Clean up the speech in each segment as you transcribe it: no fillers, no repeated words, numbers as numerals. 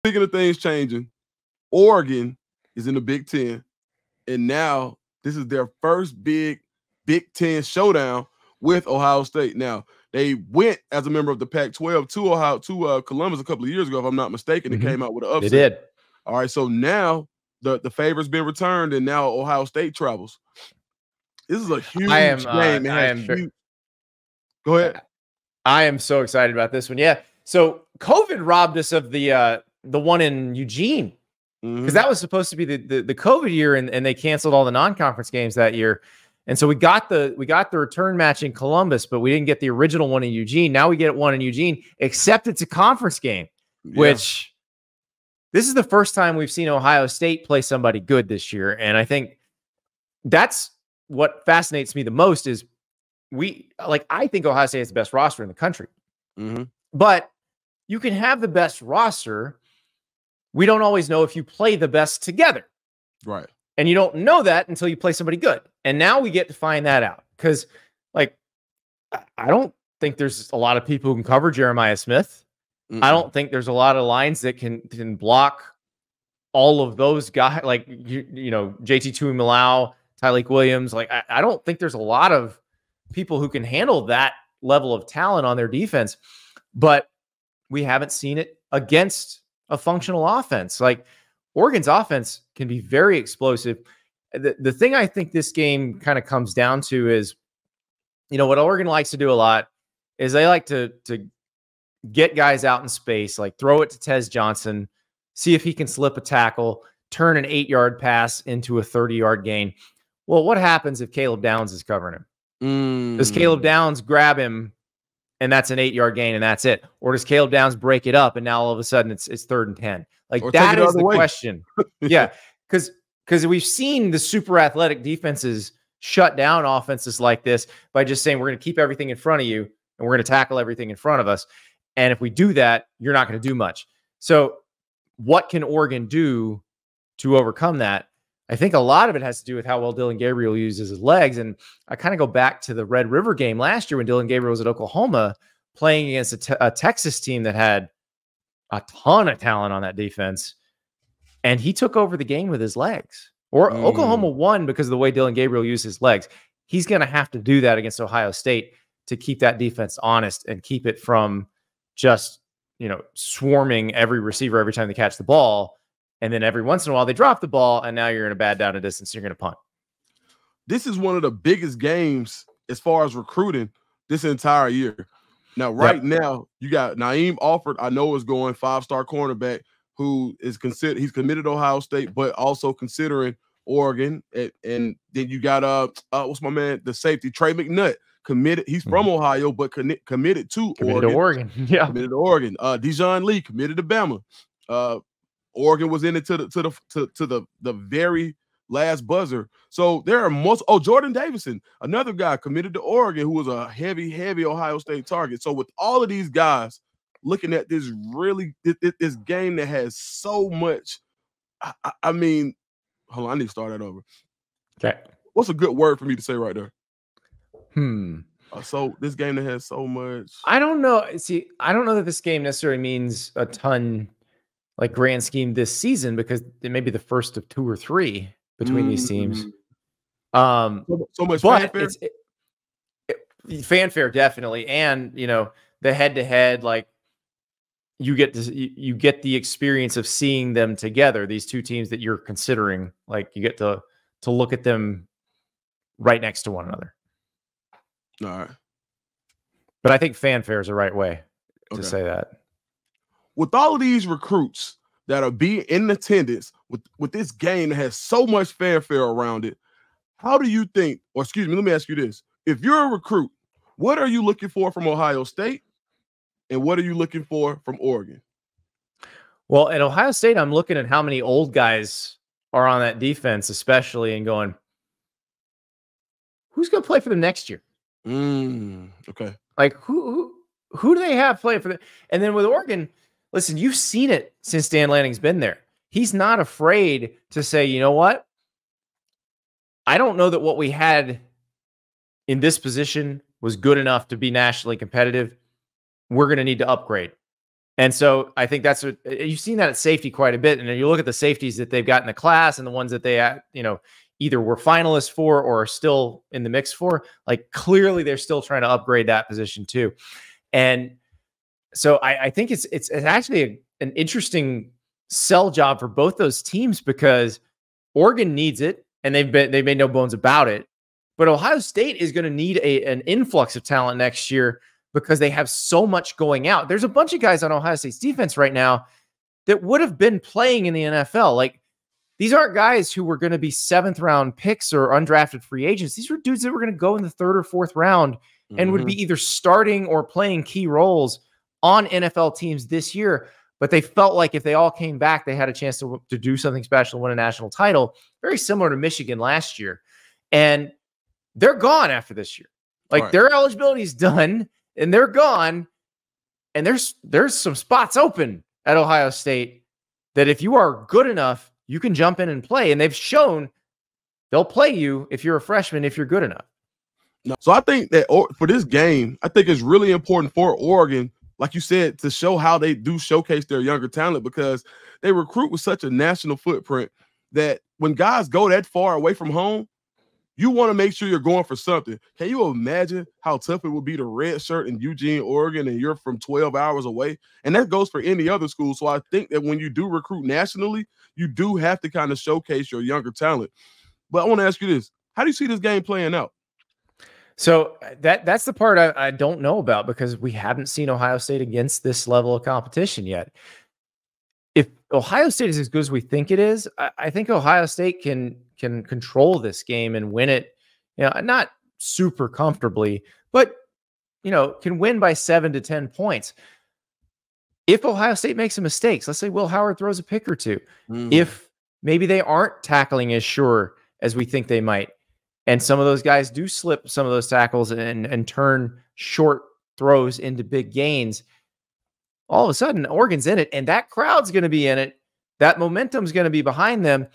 Speaking of things changing, Oregon is in the Big Ten, and now this is their first Big Ten showdown with Ohio State. Now, they went as a member of the Pac-12 to Columbus a couple of years ago, if I'm not mistaken. It came out with an upset. They did. All right, so now the favor's been returned, and now Ohio State travels. This is a huge game. Go ahead. I am so excited about this one. Yeah. So COVID robbed us of the one in Eugene, because that was supposed to be the COVID year, and they canceled all the non-conference games that year. And so we got the return match in Columbus, but we didn't get the original one in Eugene. Now we get one in Eugene, except it's a conference game, which this is the first time we've seen Ohio State play somebody good this year. And I think that's what fascinates me the most is I think Ohio State has the best roster in the country, but you can have the best roster. We don't always know if you play the best together. Right. And you don't know that until you play somebody good. And now we get to find that out, because I don't think there's a lot of people who can cover Jeremiah Smith. I don't think there's a lot of lines that can block all of those guys, like, JT Tuimoloau, Tyleik Williams. I don't think there's a lot of people who can handle that level of talent on their defense, but we haven't seen it against a functional offense. Like, Oregon's offense can be very explosive. The thing I think this game kind of comes down to is, what Oregon likes to do a lot is they like to get guys out in space, like throw it to Tez Johnson, see if he can slip a tackle, turn an 8-yard pass into a 30-yard gain. Well, what happens if Caleb Downs is covering him? Does Caleb Downs grab him and that's an 8-yard gain and that's it? Or does Caleb Downs break it up and now all of a sudden it's 3rd and 10? That is the question. Yeah. Because we've seen the super athletic defenses shut down offenses like this by just saying, we're going to keep everything in front of you and we're going to tackle everything in front of us. And if we do that, you're not going to do much. So what can Oregon do to overcome that? I think a lot of it has to do with how well Dylan Gabriel uses his legs. And I kind of go back to the Red River game last year when Dylan Gabriel was at Oklahoma playing against a Texas team that had a ton of talent on that defense. And he took over the game with his legs. Or Oklahoma won because of the way Dylan Gabriel used his legs. He's going to have to do that against Ohio State to keep that defense honest and keep it from just, swarming every receiver every time they catch the ball. And then every once in a while they drop the ball and now you're in a bad down and distance. You're going to punt. This is one of the biggest games as far as recruiting this entire year. Now, now you got Naeem Alford, I know is going 5-star cornerback who is he's committed to Ohio State, but also considering Oregon. And then you got, what's my man? The safety, Trey McNutt, committed. He's from Ohio, but committed to Oregon. Yeah. Committed to Oregon. Dijon Lee committed to Bama. Oregon was in it to the very last buzzer. So there are most. Oh, Jordan Davison, another guy committed to Oregon who was a heavy Ohio State target. So with all of these guys looking at this this game that has so much, I mean, hold on, I need to start that over. Okay, what's a good word for me to say right there? So this game that has so much. I don't know. See, I don't know that this game necessarily means a ton. Like grand scheme this season, because it may be the first of 2 or 3 between these teams. So much fanfare. Fanfare definitely, and the head-to-head, like you get the experience of seeing them together. These two teams that you're considering, like you get to look at them right next to one another. All right, but I think fanfare is the right way to say that. With all of these recruits that are being in attendance with this game that has so much fanfare around it, how do you think, or excuse me, let me ask you this. If you're a recruit, what are you looking for from Ohio State? And what are you looking for from Oregon? Well, at Ohio State, I'm looking at how many old guys are on that defense, especially, and going, who's going to play for them next year? Okay. Like, who do they have playing for them? And then with Oregon, listen, you've seen it since Dan Lanning's been there. He's not afraid to say, you know what? I don't know that what we had in this position was good enough to be nationally competitive. We're going to need to upgrade. And so I think that's what you've seen that at safety quite a bit. And you look at the safeties that they've got in the class and the ones that they, either were finalists for or are still in the mix for, like clearly they're still trying to upgrade that position too. And so I think it's actually an interesting sell job for both those teams because Oregon needs it and they've made no bones about it. But Ohio State is going to need an influx of talent next year because they have so much going out. There's a bunch of guys on Ohio State's defense right now that would have been playing in the NFL. Like, these aren't guys who were going to be 7th round picks or undrafted free agents. These were dudes that were going to go in the 3rd or 4th round and would be either starting or playing key roles on NFL teams this year. But they felt like if they all came back, they had a chance to do something special, win a national title, very similar to Michigan last year. And they're gone after this year. Like, their eligibility is done and they're gone. And there's some spots open at Ohio State that if you are good enough, you can jump in and play. And they've shown they'll play you if you're a freshman, if you're good enough. So I think that for this game, I think it's really important for Oregon, like you said, to show how they do showcase their younger talent because they recruit with such a national footprint that when guys go that far away from home, you want to make sure you're going for something. Can you imagine how tough it would be to red shirt in Eugene, Oregon, and you're from 12 hours away? And that goes for any other school. So I think that when you do recruit nationally, you do have to kind of showcase your younger talent. But I want to ask you this. How do you see this game playing out? So that's the part I don't know about because we haven't seen Ohio State against this level of competition yet. If Ohio State is as good as we think it is, I think Ohio State can control this game and win it, not super comfortably, but, can win by 7 to 10 points. If Ohio State makes some mistakes, let's say Will Howard throws a pick or two, if maybe they aren't tackling as sure as we think they might, and some of those guys do slip some of those tackles and turn short throws into big gains, all of a sudden Oregon's in it and that crowd's going to be in it. That momentum's going to be behind them.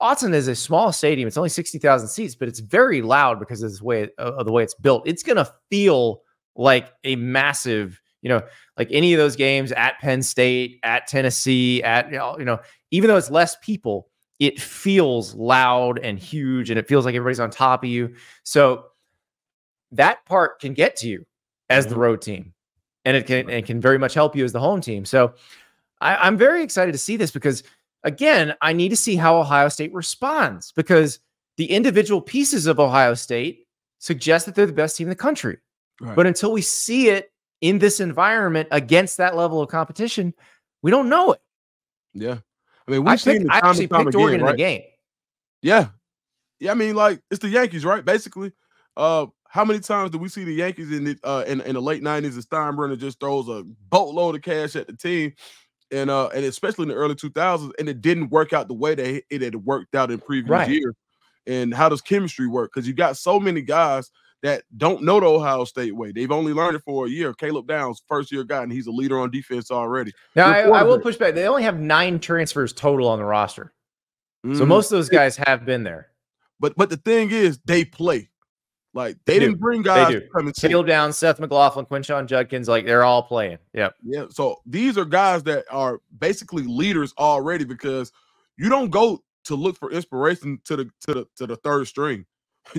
Autzen is a small stadium. It's only 60,000 seats, but it's very loud because of the way it's built. It's going to feel like a massive, like any of those games at Penn State, at Tennessee, even though it's less people, it feels loud and huge and it feels like everybody's on top of you. So that part can get to you as the road team and it can very much help you as the home team. So I'm very excited to see this because, again, I need to see how Ohio State responds because the individual pieces of Ohio State suggest that they're the best team in the country. Right. But until we see it in this environment against that level of competition, we don't know it. Yeah. I mean, I actually picked Oregon in the game. Yeah. Yeah. I mean, like, it's the Yankees, right? Basically. How many times do we see the Yankees in the late 90s and Steinbrenner just throws a boatload of cash at the team? And especially in the early 2000s, and it didn't work out the way that it had worked out in previous years. And how does chemistry work? Because you got so many guys that don't know the Ohio State way. They've only learned it for a year. Caleb Downs, first-year guy, and he's a leader on defense already. Now, I will push back. They only have 9 transfers total on the roster. So most of those guys have been there. But the thing is, they play. Like, they didn't bring guys. Caleb Downs, Seth McLaughlin, Quinshon Judkins, like, they're all playing. Yep. Yeah. So these are guys that are basically leaders already because you don't go to look for inspiration to the third string.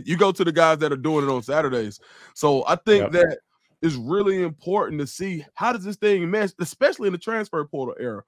You go to the guys that are doing it on Saturdays. So I think that is really important to see how does this thing mesh, especially in the transfer portal era.